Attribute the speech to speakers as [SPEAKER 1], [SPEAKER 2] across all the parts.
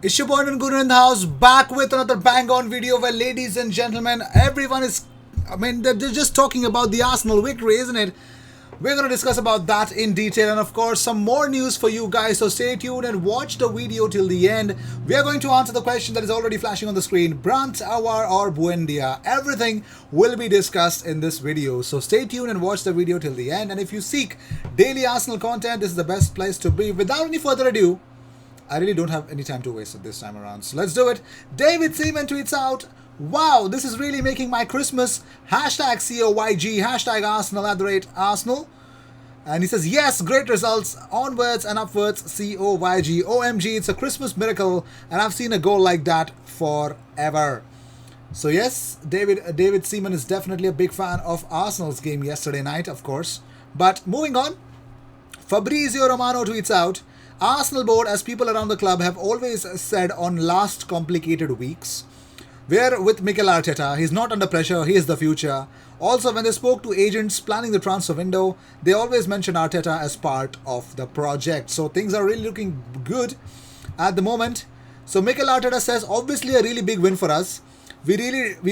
[SPEAKER 1] It's your boy Guru in the house, back with another bang on video where, ladies and gentlemen, everyone is, they're just talking about the Arsenal victory, isn't it? We're going to discuss about that in detail and, of course, some more news for you guys. So stay tuned and watch the video till the end. We are going to answer the question that is already flashing on the screen: Brandt, Awar or Buendia? Everything will be discussed in this video. So stay tuned and watch the video till the end. And if you seek daily Arsenal content, this is the best place to be. Without any further ado, I really don't have any time to waste at this time around. So let's do it. David Seaman tweets out, "Wow, this is really making my Christmas. Hashtag COYG, hashtag Arsenal @Arsenal." And he says, "Yes, great results. Onwards and upwards, COYG. OMG, it's a Christmas miracle. And I've seen a goal like that forever." So yes, David Seaman is definitely a big fan of Arsenal's game yesterday night, of course. But moving on, Fabrizio Romano tweets out, "Arsenal board, as people around the club have always said on last complicated weeks, we're with Mikel Arteta. He's not under pressure. He is the future. Also, when they spoke to agents planning the transfer window, they always mentioned Arteta as part of the project." So things are really looking good at the moment. So Mikel Arteta says, "Obviously a really big win for us. We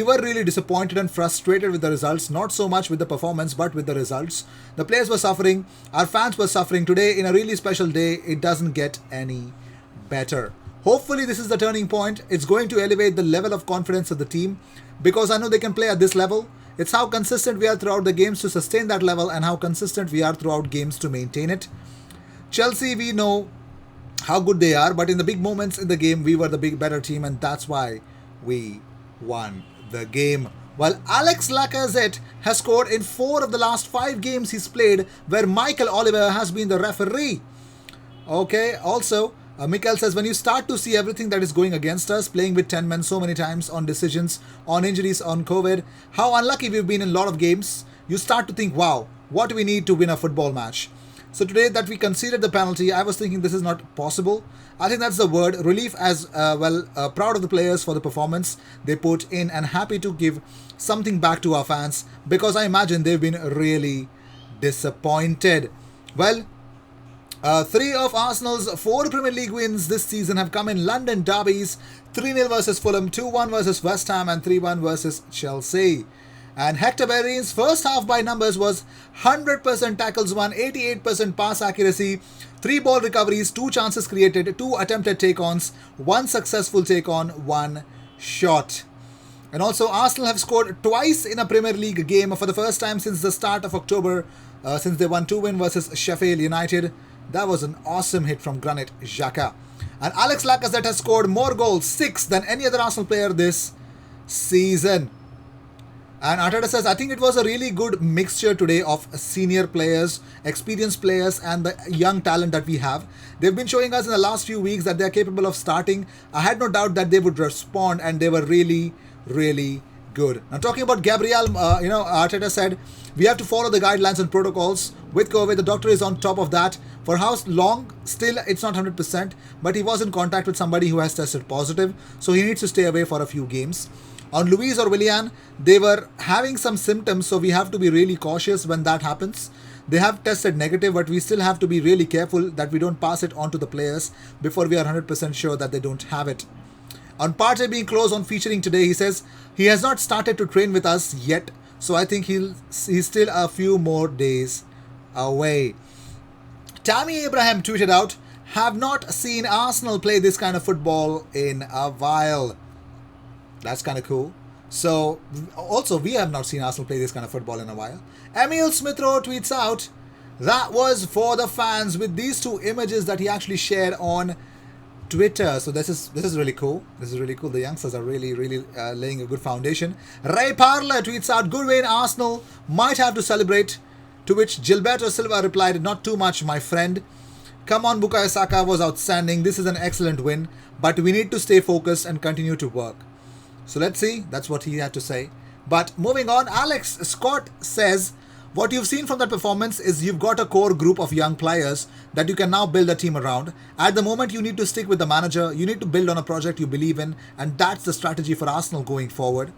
[SPEAKER 1] were really disappointed and frustrated with the results, not so much with the performance, but with the results. The players were suffering, our fans were suffering. Today, in a really special day, it doesn't get any better. Hopefully, this is the turning point. It's going to elevate the level of confidence of the team, because I know they can play at this level. It's how consistent we are throughout the games to sustain that level, and how consistent we are throughout games to maintain it. Chelsea, we know how good they are, but in the big moments in the game, we were the better team, and that's why we won the game." While Alex Lacazette has scored in 4 of the last 5 games he's played, where Michael Oliver has been the referee. Okay, also, Mikel says, "When you start to see everything that is going against us, playing with 10 men so many times, on decisions, on injuries, on COVID, how unlucky we've been in a lot of games, you start to think, wow, what do we need to win a football match? So today that we conceded the penalty, I was thinking this is not possible. I think that's the word. Relief as well. Proud of the players for the performance they put in, and happy to give something back to our fans, because I imagine they've been really disappointed." Well, 3 of Arsenal's 4 Premier League wins this season have come in London derbies: 3-0 versus Fulham, 2-1 versus West Ham, and 3-1 versus Chelsea. And Hector Bellerin's first half by numbers was 100% tackles won, 88% pass accuracy, 3 ball recoveries, 2 chances created, 2 attempted take-ons, 1 successful take-on, 1 shot. And also, Arsenal have scored twice in a Premier League game for the first time since the start of October, since they won 2-1 versus Sheffield United. That was an awesome hit from Granit Xhaka. And Alex Lacazette has scored more goals, 6, than any other Arsenal player this season. And Arteta says, "I think it was a really good mixture today of senior players, experienced players, and the young talent that we have. They've been showing us in the last few weeks that they're capable of starting. I had no doubt that they would respond, and they were really, really good." Now, talking about Gabriel, Arteta said, "We have to follow the guidelines and protocols. With COVID, the doctor is on top of that. For how long? Still, it's not 100%, but he was in contact with somebody who has tested positive, so he needs to stay away for a few games. On Luis or Willian, they were having some symptoms, so we have to be really cautious when that happens. They have tested negative, but we still have to be really careful that we don't pass it on to the players before we are 100% sure that they don't have it." On Partey being close on featuring today, he says, "He has not started to train with us yet, so I think he's still a few more days away." Tammy Abraham tweeted out, "Have not seen Arsenal play this kind of football in a while." That's kind of cool. So, also, we have not seen Arsenal play this kind of football in a while. Emil Smith-Rowe tweets out, "That was for the fans," with these 2 images that he actually shared on Twitter. So this is really cool. This is really cool. The youngsters are really laying a good foundation. Ray Parler tweets out, "Good win, Arsenal. Might have to celebrate." To which Gilberto Silva replied, "Not too much, my friend. Come on, Bukayo Saka was outstanding. This is an excellent win, but we need to stay focused and continue to work." So let's see. That's what he had to say. But moving on, Alex Scott says, "What you've seen from that performance is you've got a core group of young players that you can now build a team around. At the moment, you need to stick with the manager. You need to build on a project you believe in, and that's the strategy for Arsenal going forward.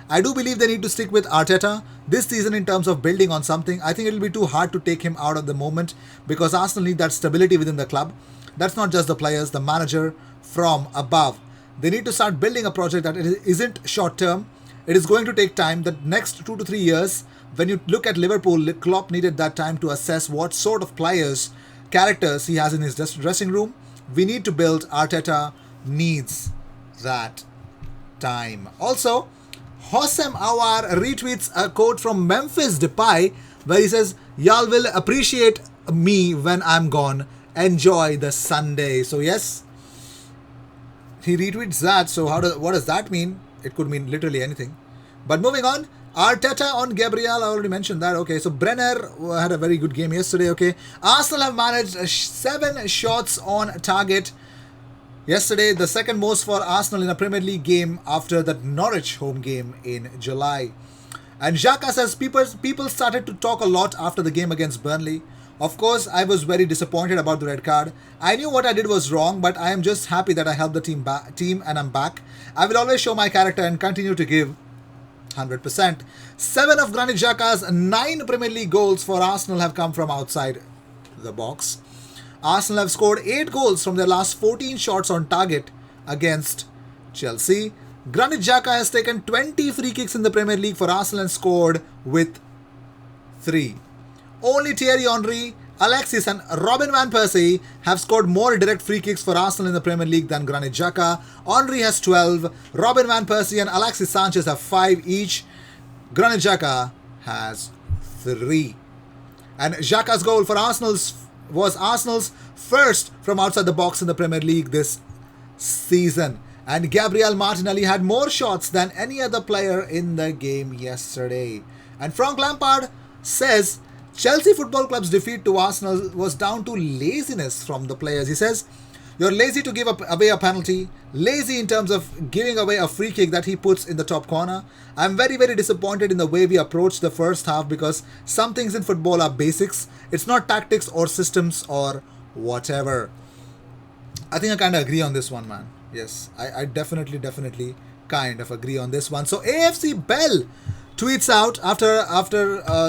[SPEAKER 1] I do believe they need to stick with Arteta this season in terms of building on something. I think it'll be too hard to take him out at the moment, because Arsenal need that stability within the club. That's not just the players, the manager, from above. They need to start building a project that isn't short term. It is going to take time. The next 2 to 3 years, when you look at Liverpool, Klopp needed that time to assess what sort of characters he has in his dressing room. We need to build. Arteta needs that time. Also, Hossam Awar retweets a quote from Memphis Depay where he says, "Y'all will appreciate me when I'm gone. Enjoy the Sunday." So yes, he retweets that. So what does that mean? It could mean literally anything. But moving on, Arteta on Gabriel. I already mentioned that. Okay, so Brenner had a very good game yesterday. Okay, Arsenal have managed 7 shots on target yesterday, the second most for Arsenal in a Premier League game after the Norwich home game in July. And Xhaka says people started to talk a lot after the game against Burnley. Of course, I was very disappointed about the red card. I knew what I did was wrong, but I am just happy that I helped the team and I'm back. I will always show my character and continue to give 100%. 7 of Granit Xhaka's 9 Premier League goals for Arsenal have come from outside the box. Arsenal have scored 8 goals from their last 14 shots on target against Chelsea. Granit Xhaka has taken 20 free kicks in the Premier League for Arsenal and scored with 3. Only Thierry Henry, Alexis and Robin Van Persie have scored more direct free kicks for Arsenal in the Premier League than Granit Xhaka. Henry has 12, Robin Van Persie and Alexis Sanchez have 5 each. Granit Xhaka has 3. And Xhaka's goal for was Arsenal's first from outside the box in the Premier League this season. And Gabriel Martinelli had more shots than any other player in the game yesterday. And Frank Lampard says Chelsea Football Club's defeat to Arsenal was down to laziness from the players. He says, "You're lazy to give away a penalty, lazy in terms of giving away a free kick that he puts in the top corner. I'm very, very disappointed in the way we approached the first half because some things in football are basics. It's not tactics or systems or whatever." I think I kind of agree on this one, man. Yes, I definitely kind of agree on this one. So AFC Bell tweets out after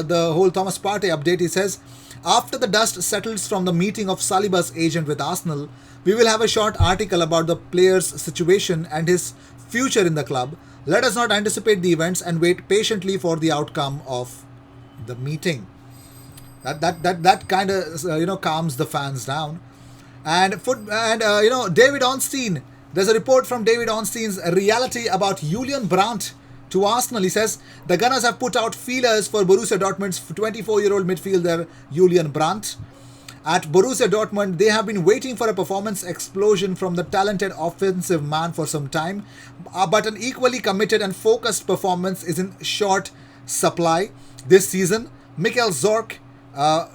[SPEAKER 1] the whole Thomas Partey update. He says, "After the dust settles from the meeting of Saliba's agent with Arsenal, we will have a short article about the player's situation and his future in the club. Let us not anticipate the events and wait patiently for the outcome of the meeting." That kind of calms the fans down. And David Ornstein. There's a report from David Ornstein's Reality about Julian Brandt to Arsenal. He says the Gunners have put out feelers for Borussia Dortmund's 24-year-old midfielder Julian Brandt. At Borussia Dortmund, they have been waiting for a performance explosion from the talented offensive man for some time, but an equally committed and focused performance is in short supply this season. Mikel Zorc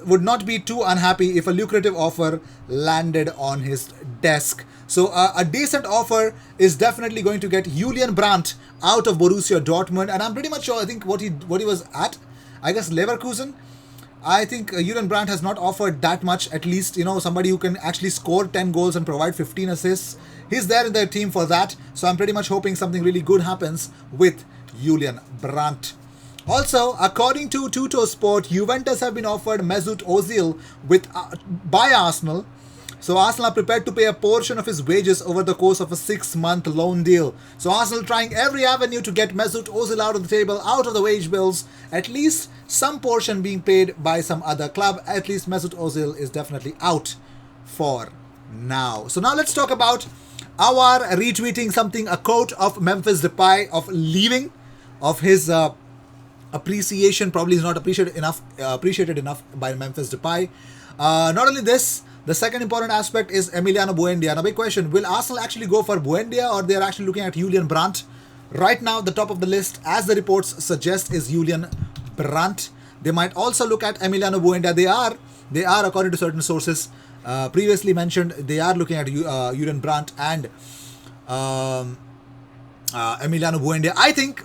[SPEAKER 1] would not be too unhappy if a lucrative offer landed on his desk. So a decent offer is definitely going to get Julian Brandt out of Borussia Dortmund, and I'm pretty much sure I think what he was at, I guess Leverkusen. I think Julian Brandt has not offered that much. At least somebody who can actually score 10 goals and provide 15 assists. He's there in their team for that. So I'm pretty much hoping something really good happens with Julian Brandt. Also, according to Tuttosport, Juventus have been offered Mesut Ozil by Arsenal. So Arsenal are prepared to pay a portion of his wages over the course of a 6-month loan deal. So Arsenal trying every avenue to get Mesut Ozil out of the table, out of the wage bills. At least some portion being paid by some other club. At least Mesut Ozil is definitely out for now. So now let's talk about our retweeting a quote of Memphis Depay of leaving, of his appreciation. Probably is not appreciated enough by Memphis Depay. Not only this, the second important aspect is Emiliano Buendia. Now, big question, will Arsenal actually go for Buendia or they are actually looking at Julian Brandt? Right now, the top of the list, as the reports suggest, is Julian Brandt. They might also look at Emiliano Buendia. They are according to certain sources previously mentioned, they are looking at Julian Brandt and Emiliano Buendia. I think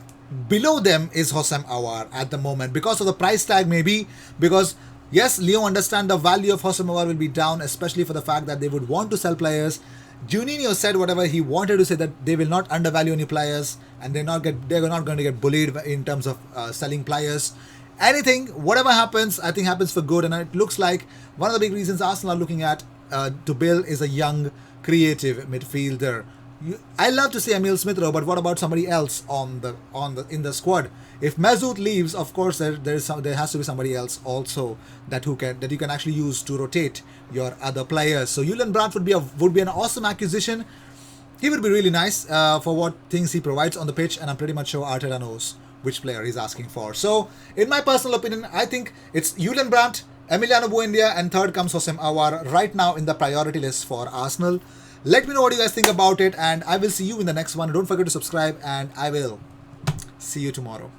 [SPEAKER 1] below them is Hossam Awar at the moment because of the price tag, maybe because yes, Lyon understand the value of Hossam Awar will be down, especially for the fact that they would want to sell players. Juninho said whatever he wanted to say, that they will not undervalue any players and they're not going to get bullied in terms of selling players. Anything, whatever happens, I think happens for good, and it looks like one of the big reasons Arsenal are looking at to build is a young creative midfielder. I love to see Emil Smith Rowe, but what about somebody else in the squad? If Mesut leaves, of course there has to be somebody else also that you can actually use to rotate your other players. So Julian Brandt would be an awesome acquisition. He would be really nice for what things he provides on the pitch, and I'm pretty much sure Arteta knows which player he's asking for. So, in my personal opinion, I think it's Julian Brandt, Emiliano Buendia, and third comes Hossein Aouar right now in the priority list for Arsenal. Let me know what you guys think about it, and I will see you in the next one. Don't forget to subscribe, and I will see you tomorrow.